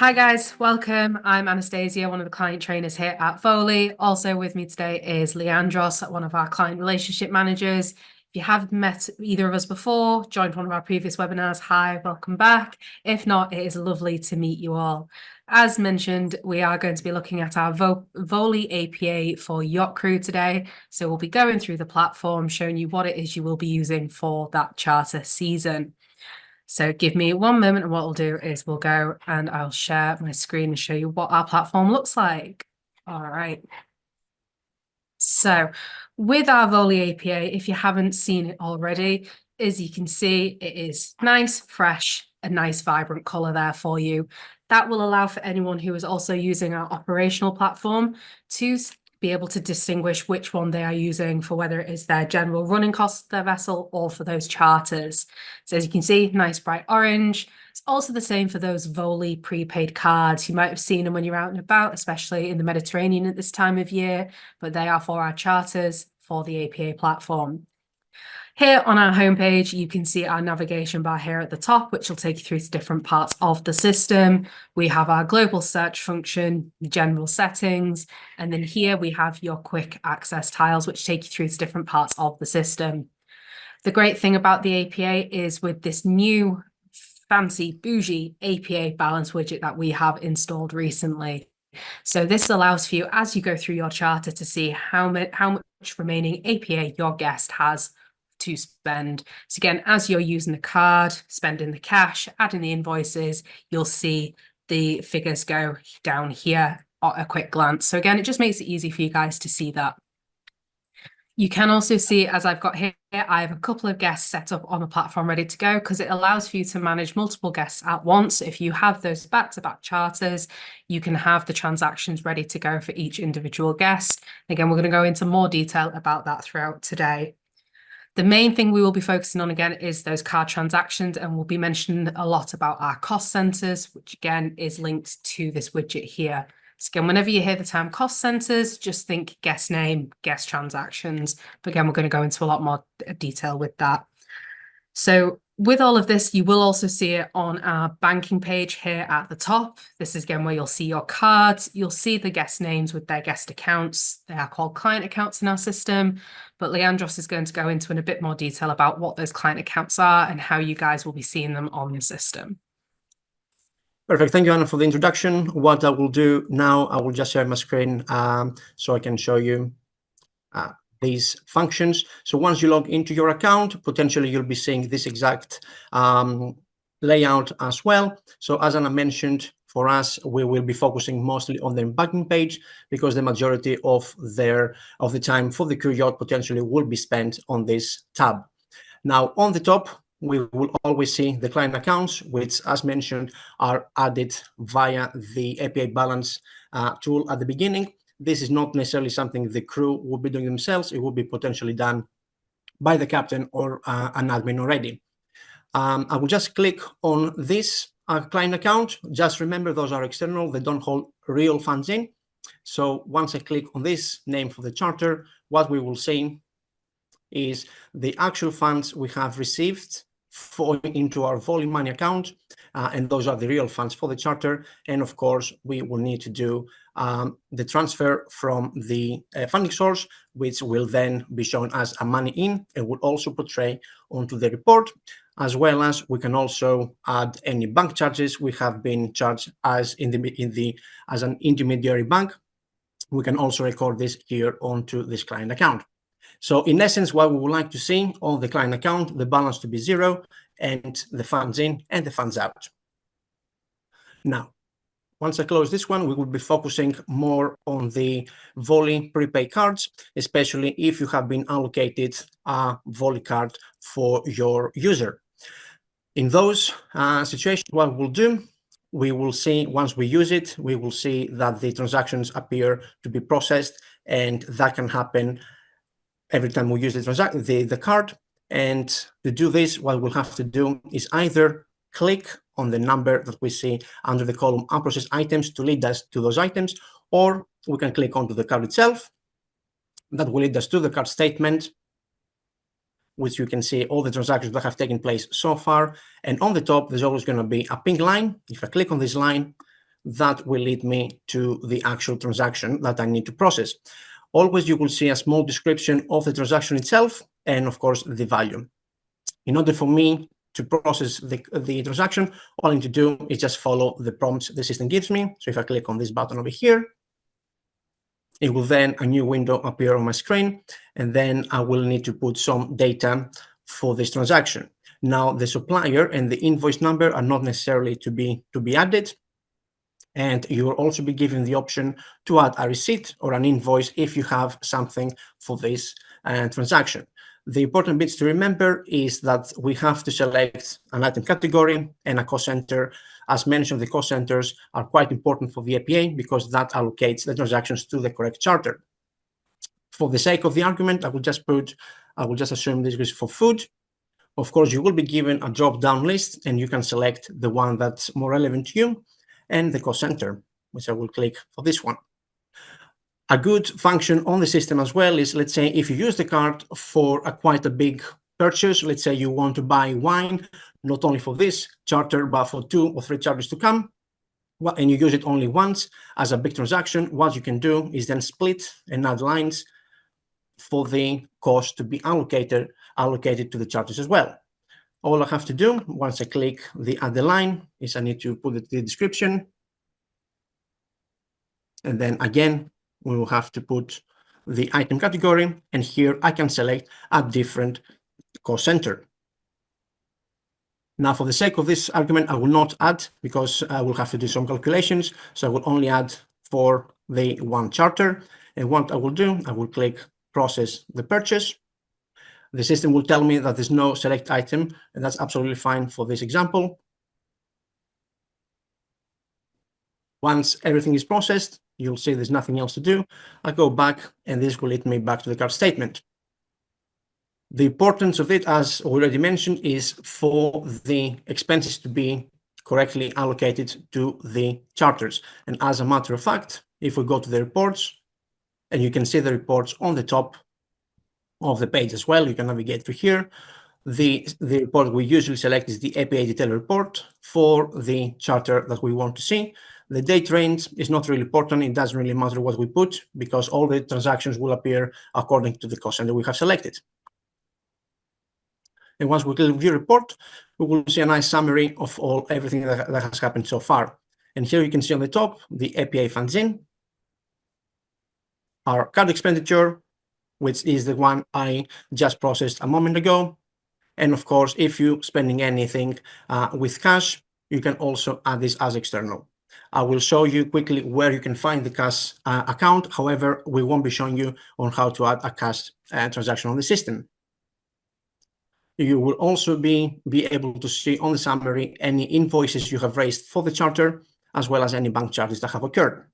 Hi guys, welcome. I'm Anastasia, one of the client trainers here at Voly. Also with me today is Leandros, one of our client relationship managers. If you haven't met either of us before, joined one of our previous webinars, hi, welcome back. If not, it is lovely to meet you all. As mentioned, we are going to be looking at our Voly APA for Yacht Crew today. So we'll be going through the platform, showing you what it is you will be using for that charter season. So give me one moment, and what we'll do is we'll go and I'll share my screen and show you what our platform looks like. All right. So with our Voly APA, if you haven't seen it already, as you can see, it is nice, fresh, a nice vibrant color there for you. That will allow for anyone who is also using our operational platform to be able to distinguish which one they are using for whether it is their general running costs of their vessel or for those charters. So as you can see, nice bright orange. It's also the same for those Voly prepaid cards. You might have seen them when you're out and about, especially in the Mediterranean at this time of year, but they are for our charters for the APA platform. Here on our homepage, you can see our navigation bar here at the top, which will take you through to different parts of the system. We have our global search function, general settings, and then here we have your quick access tiles, which take you through to different parts of the system. The great thing about the APA is with this new fancy bougie APA balance widget that we have installed recently. So this allows for you, as you go through your charter, to see how much remaining APA your guest has to spend. So again, as you're using the card, spending the cash, adding the invoices, you'll see the figures go down here at a quick glance. So again, it just makes it easy for you guys to see that. You can also see, as I've got here, I have a couple of guests set up on the platform ready to go because it allows for you to manage multiple guests at once. If you have those back-to-back charters, you can have the transactions ready to go for each individual guest. Again, we're going to go into more detail about that throughout today. The main thing we will be focusing on again is those card transactions, and we'll be mentioning a lot about our cost centers, which again is linked to this widget here. So again, whenever you hear the term cost centers, just think guest name, guest transactions. But again, we're going to go into a lot more detail with that. So with all of this, you will also see it on our banking page here at the top. This is again where you'll see your cards. You'll see the guest names with their guest accounts. They are called client accounts in our system. But Leandros is going to go into in a bit more detail about what those client accounts are and how you guys will be seeing them on the system. Perfect. Thank you, Anna, for the introduction. What I will do now, I will just share my screen so I can show you these functions. So once you log into your account, potentially you'll be seeing this exact layout as well. So as Anna mentioned, for us, we will be focusing mostly on the banking page because the majority of the time for the crew yacht potentially will be spent on this tab. Now, on the top, we will always see the client accounts, which, as mentioned, are added via the APA balance tool at the beginning. This is not necessarily something the crew will be doing themselves. It will be potentially done by the captain or an admin already. I will just click on this client account. Just remember, those are external. They don't hold real funds in. So once I click on this name for the charter, what we will see is the actual funds we have received into our Voly money account, and those are the real funds for the charter. And of course, we will need to do the transfer from the funding source, which will then be shown as a money in and will also portray onto the report, as well as we can also add any bank charges we have been charged as as an intermediary bank. We can also record this here onto this client account. So in essence, what we would like to see on the client account, the balance to be zero and the funds in and the funds out. Now, once I close this one, we will be focusing more on the Voly prepaid cards, especially if you have been allocated a Voly card for your user. In those situations, what we'll do, we will see once we use it, we will see that the transactions appear to be processed, and that can happen every time we use the card. And to do this, what we'll have to do is either click on the number that we see under the column unprocessed items to lead us to those items, or we can click onto the card itself. That will lead us to the card statement, which you can see all the transactions that have taken place so far. And on the top, there's always going to be a pink line. If I click on this line, that will lead me to the actual transaction that I need to process. Always you will see a small description of the transaction itself and of course the value. In order for me to process the transaction, all I need to do is just follow the prompts the system gives me. So if I click on this button over here, it will then a new window appear on my screen, and then I will need to put some data for this transaction. Now the supplier and the invoice number are not necessarily to be added, and you will also be given the option to add a receipt or an invoice if you have something for this transaction. The important bits to remember is that we have to select an item category and a cost center. As mentioned, the cost centers are quite important for the APA because that allocates the transactions to the correct charter. For the sake of the argument, I will just assume this is for food. Of course, you will be given a drop-down list and you can select the one that's more relevant to you and the cost center, which I will click for this one. A good function on the system as well is, let's say, if you use the card for quite a big purchase, let's say you want to buy wine, not only for this charter, but for 2 or 3 charters to come, and you use it only once as a big transaction, what you can do is then split and add lines for the cost to be allocated to the charters as well. All I have to do once I click the add the line is I need to put the description. And then again, we will have to put the item category. And here I can select a different cost center. Now, for the sake of this argument, I will not add because I will have to do some calculations. So I will only add for the one charter. And what I will do, I will click process the purchase. The system will tell me that there's no select item, and that's absolutely fine for this example. Once everything is processed, you'll see there's nothing else to do. I go back, and this will lead me back to the card statement. The importance of it, as already mentioned, is for the expenses to be correctly allocated to the charters. And as a matter of fact, if we go to the reports, and you can see the reports on the top of the page as well, you can navigate through here. The report we usually select is the APA detail report for the charter that we want to see. The date range is not really important. It doesn't really matter what we put because all the transactions will appear according to the cost center we have selected. And once we click view report, we will see a nice summary of everything that has happened so far. And here you can see on the top, the APA funds in, our card expenditure, which is the one I just processed a moment ago. And of course, if you're spending anything with cash, you can also add this as external. I will show you quickly where you can find the cash account. However, we won't be showing you on how to add a cash transaction on the system. You will also be able to see on the summary any invoices you have raised for the charter, as well as any bank charges that have occurred.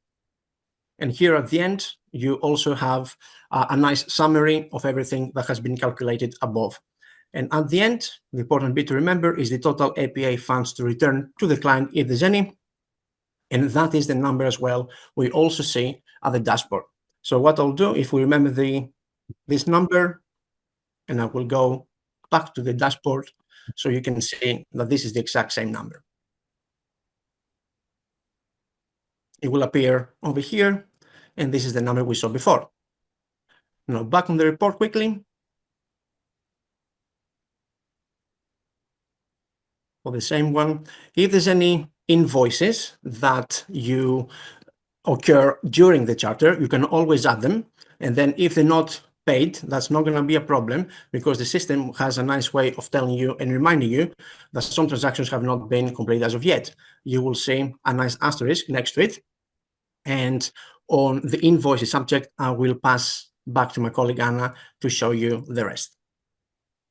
And here at the end, you also have a nice summary of everything that has been calculated above. And at the end, the important bit to remember is the total APA funds to return to the client if there's any. And that is the number as well we also see at the dashboard. So what I'll do, if we remember this number, and I will go back to the dashboard so you can see that this is the exact same number. It will appear over here, and this is the number we saw before. Now back on the report quickly. For the same one, if there's any invoices that you occur during the charter, you can always add them. And then if they're not paid, that's not going to be a problem because the system has a nice way of telling you and reminding you that some transactions have not been completed as of yet. You will see a nice asterisk next to it. And on the invoices subject, I will pass back to my colleague Anna to show you the rest.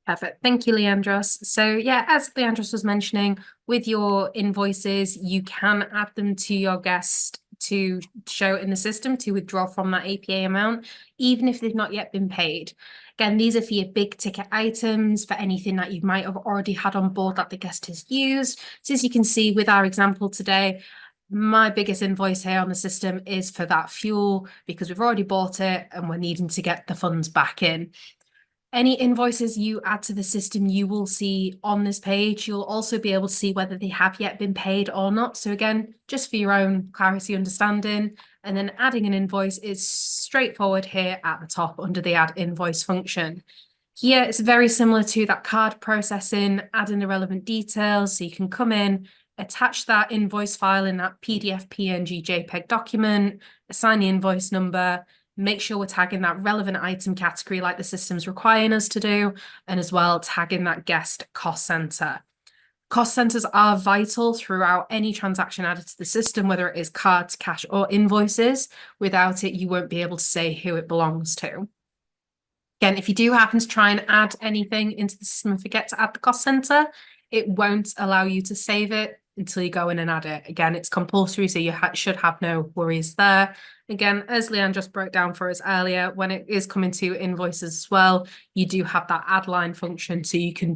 Perfect. Thank you, Leandros. So yeah, as Leandros was mentioning, with your invoices, you can add them to your guest to show in the system to withdraw from that APA amount, even if they've not yet been paid. Again, these are for your big ticket items, for anything that you might have already had on board that the guest has used. So as you can see with our example today, my biggest invoice here on the system is for that fuel because we've already bought it and we're needing to get the funds back in. Any invoices you add to the system, you will see on this page. You'll also be able to see whether they have yet been paid or not. So again, just for your own clarity understanding, and then adding an invoice is straightforward here at the top under the add invoice function. Here, it's very similar to that card processing, add in the relevant details. So you can come in, attach that invoice file in that PDF, PNG, JPEG document, assign the invoice number, make sure we're tagging that relevant item category like the system's requiring us to do, and as well tagging that guest cost center. Cost centers are vital throughout any transaction added to the system, whether it is cards, cash, or invoices. Without it, you won't be able to say who it belongs to. Again, if you do happen to try and add anything into the system and forget to add the cost center, it won't allow you to save it until you go in and add it. Again, it's compulsory, so you should have no worries there. Again, as Leanne just broke down for us earlier, when it is coming to invoices as well, you do have that add line function, so you can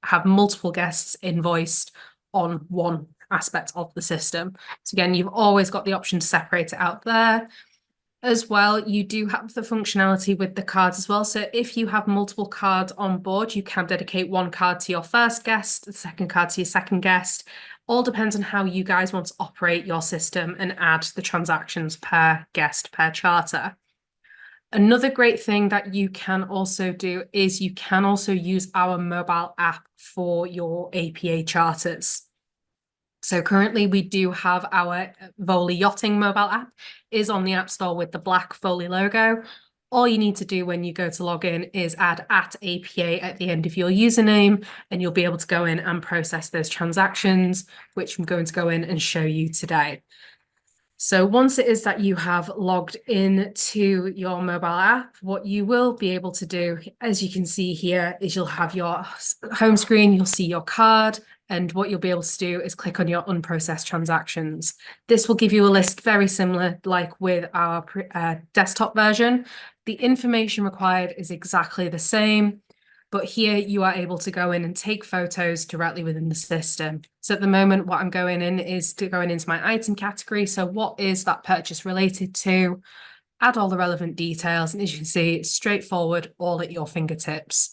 have multiple guests invoiced on one aspect of the system. So again, you've always got the option to separate it out there. As well, you do have the functionality with the cards as well. So if you have multiple cards on board, you can dedicate one card to your first guest, the second card to your second guest. All depends on how you guys want to operate your system and add the transactions per guest, per charter. Another great thing that you can also do is you can also use our mobile app for your APA charters. So currently we do have our Voly yachting mobile app is on the App Store with the black Voly logo. All you need to do when you go to log in is add @APA at the end of your username, and you'll be able to go in and process those transactions, which I'm going to go in and show you today. So once it is that you have logged in to your mobile app, what you will be able to do, as you can see here, is you'll have your home screen, you'll see your card, and what you'll be able to do is click on your unprocessed transactions. This will give you a list very similar like with our desktop version. The information required is exactly the same, but here you are able to go in and take photos directly within the system. So at the moment, what I'm going in is going into my item category. So what is that purchase related to? Add all the relevant details. And as you can see, it's straightforward, all at your fingertips.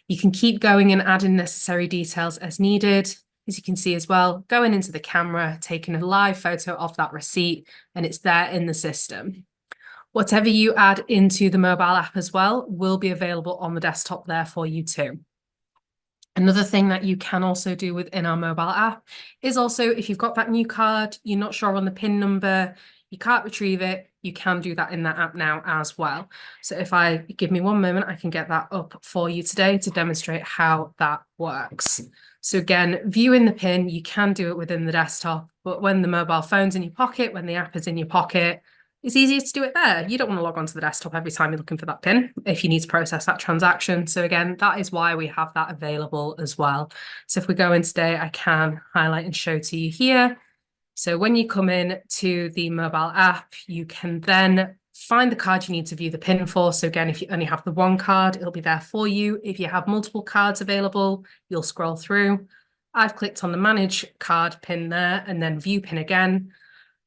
You can keep going and adding necessary details as needed. As you can see as well, going into the camera, taking a live photo of that receipt, and it's there in the system. Whatever you add into the mobile app as well will be available on the desktop there for you too. Another thing that you can also do within our mobile app is also if you've got that new card, you're not sure on the PIN number, you can't retrieve it, you can do that in that app now as well. So if I give me one moment, I can get that up for you today to demonstrate how that works. So again, viewing the PIN, you can do it within the desktop, but when the mobile phone's in your pocket, when the app is in your pocket, it's easier to do it there. You don't want to log onto the desktop every time you're looking for that PIN if you need to process that transaction. So again, that is why we have that available as well. So if we go in today, I can highlight and show to you here. So when you come in to the mobile app, you can then find the card you need to view the PIN for. So again, if you only have the one card, it'll be there for you. If you have multiple cards available, you'll scroll through. I've clicked on the manage card PIN there and then view PIN again.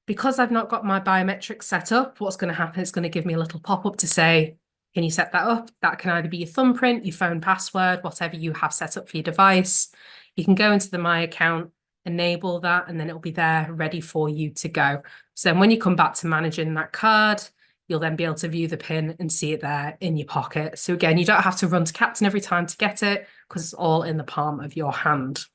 Because I've not got my biometrics set up, what's going to happen is going to give me a little pop-up to say, can you set that up? That can either be your thumbprint, your phone password, whatever you have set up for your device. You can go into the My Account, enable that, and then it'll be there ready for you to go. So then when you come back to managing that card, you'll then be able to view the PIN and see it there in your pocket. So again, you don't have to run to Captain every time to get it because it's all in the palm of your hand.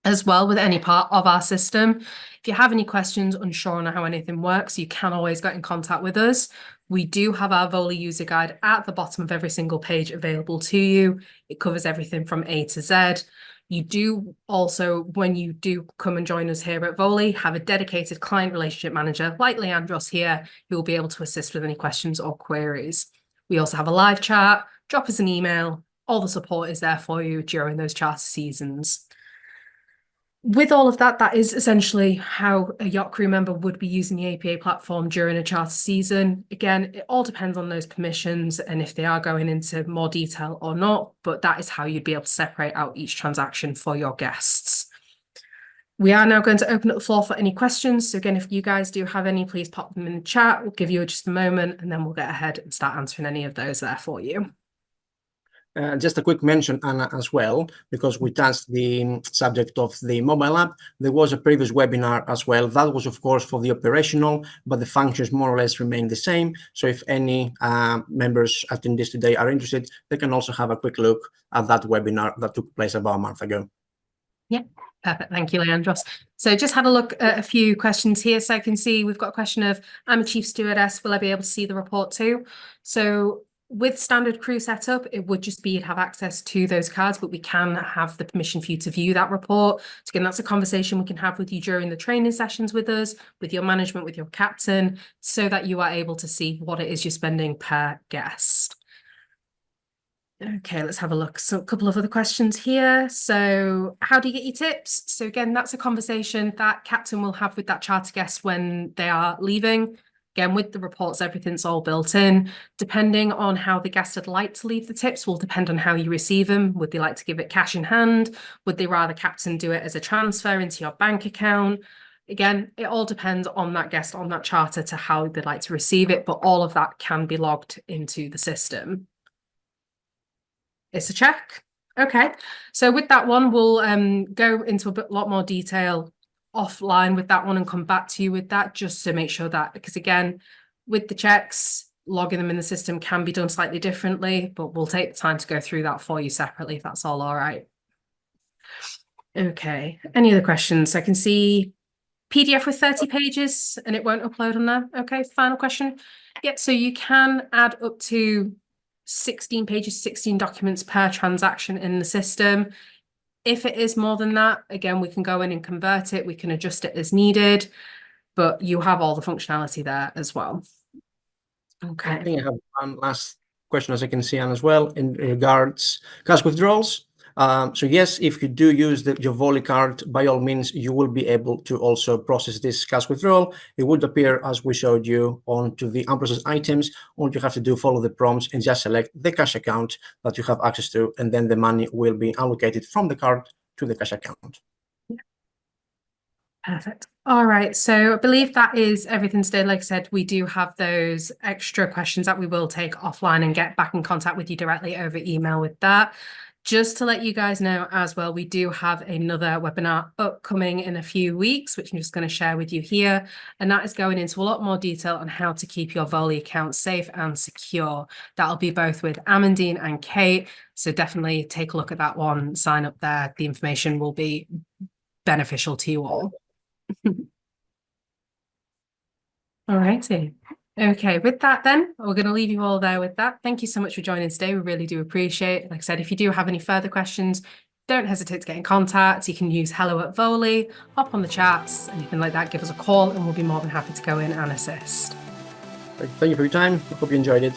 As well, with any part of our system, if you have any questions, unsure on how anything works, you can always get in contact with us. We do have our Voly user guide at the bottom of every single page available to you. It covers everything from A to Z. You do also, when you do come and join us here at Voly, have a dedicated client relationship manager like Leandros here, who will be able to assist with any questions or queries. We also have a live chat, drop us an email. All the support is there for you during those charter seasons. With all of that, that is essentially how a yacht crew member would be using the APA platform during a charter season. Again, it all depends on those permissions and if they are going into more detail or not, but that is how you'd be able to separate out each transaction for your guests. We are now going to open up the floor for any questions. So again, if you guys do have any, please pop them in the chat. We'll give you just a moment and then we'll get ahead and start answering any of those there for you. Just a quick mention, Anna, as well, because we touched the subject of the mobile app. There was a previous webinar as well. That was, of course, for the operational, but the functions more or less remain the same. So if any members attendees today are interested, they can also have a quick look at that webinar that took place about a month ago. Yeah, perfect. Thank you, Leandros. So just had a look at a few questions here. So I can see we've got a question of, I'm a chief stewardess, will I be able to see the report too? So with standard crew setup, it would just be you'd have access to those cards, but we can have the permission for you to view that report. So again, that's a conversation we can have with you during the training sessions with us, with your management, with your captain, so that you are able to see what it is you're spending per guest. Okay, let's have a look. So a couple of other questions here. So how do you get your tips? So again, that's a conversation that captain will have with that charter guest when they are leaving. Again, with the reports, everything's all built in. Depending on how the guest would like to leave the tips will depend on how you receive them. Would they like to give it cash in hand? Would they rather captain do it as a transfer into your bank account? Again, it all depends on that guest, on that charter, to how they'd like to receive it, but all of that can be logged into the system. It's a check. Okay, so with that one, we'll go into a lot more detail offline with that one and come back to you with that, just to make sure that, because again, with the checks, logging them in the system can be done slightly differently, but we'll take the time to go through that for you separately, if that's all right. Okay, any other questions? I can see PDF with 30 pages and it won't upload on there. Okay, final question. Yep, so you can add up to 16 pages, 16 documents per transaction in the system. If it is more than that, again, we can go in and convert it. We can adjust it as needed, but you have all the functionality there as well. Okay. I think I have one last question, as I can see, Anne, as well, in regards cash withdrawals. So yes, if you do use your Voly card, by all means, you will be able to also process this cash withdrawal. It would appear as we showed you onto the unprocessed items. All you have to do, follow the prompts and just select the cash account that you have access to, and then the money will be allocated from the card to the cash account. Perfect. All right. So I believe that is everything today. Like I said, we do have those extra questions that we will take offline and get back in contact with you directly over email with that. Just to let you guys know as well, we do have another webinar upcoming in a few weeks, which I'm just going to share with you here. And that is going into a lot more detail on how to keep your Voly account safe and secure. That'll be both with Amandine and Kate. So definitely take a look at that one, sign up there. The information will be beneficial to you all. All righty. Okay, with that then, we're going to leave you all there with that. Thank you so much for joining today. We really do appreciate it. Like I said, if you do have any further questions, don't hesitate to get in contact. You can use hello@Voly, hop on the chats, anything like that, give us a call and we'll be more than happy to go in and assist. Thank you for your time. I hope you enjoyed it.